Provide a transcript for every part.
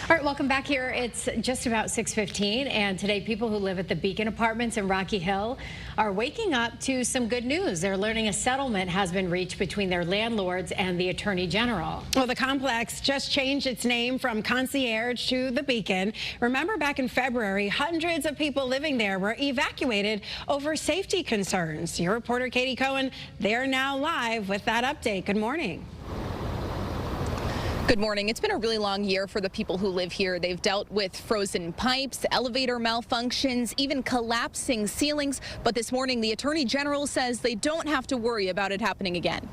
All right, welcome back here. It's just about 6:15, and today people who live at the Beacon Apartments in Rocky Hill are waking up to some good news. They're learning a settlement has been reached between their landlords and the Attorney General. Well, the complex just changed its name from Concierge to the Beacon. Remember, back in February, hundreds of people living there were evacuated over safety concerns. Your reporter Katie Cohen, they're now live with that update. Good morning. Good morning. It's been a really long year for the people who live here. They've dealt with frozen pipes, elevator malfunctions, even collapsing ceilings. But this morning, the Attorney General says they don't have to worry about it happening again.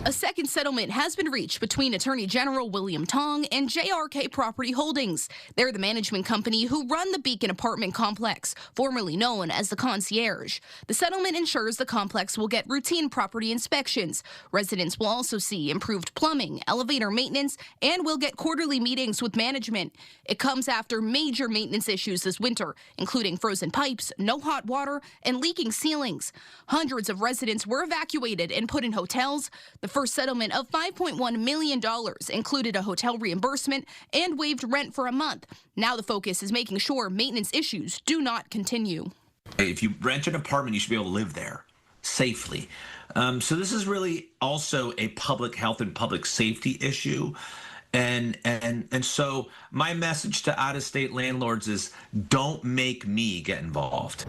A second settlement has been reached between Attorney General William Tong and JRK Property Holdings. They're the management company who run the Beacon apartment complex, formerly known as the Concierge. The settlement ensures the complex will get routine property inspections. Residents will also see improved plumbing, elevator maintenance, and will get quarterly meetings with management. It comes after major maintenance issues this winter, including frozen pipes, no hot water, and leaking ceilings. Hundreds of residents were evacuated and put in hotels. The first settlement of $5.1 million included a hotel reimbursement and waived rent for a month. Now the focus is making sure maintenance issues do not continue. If you rent an apartment, you should be able to live there safely. So this is really also a public health and public safety issue. And so my message to out-of-state landlords is don't make me get involved.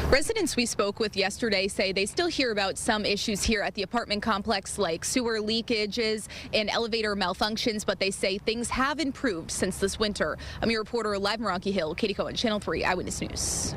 Residents we spoke with yesterday say they still hear about some issues here at the apartment complex, like sewer leakages and elevator malfunctions, but they say things have improved since this winter. I'm your reporter live in Rocky Hill, Katie Cohen, Channel 3 Eyewitness News.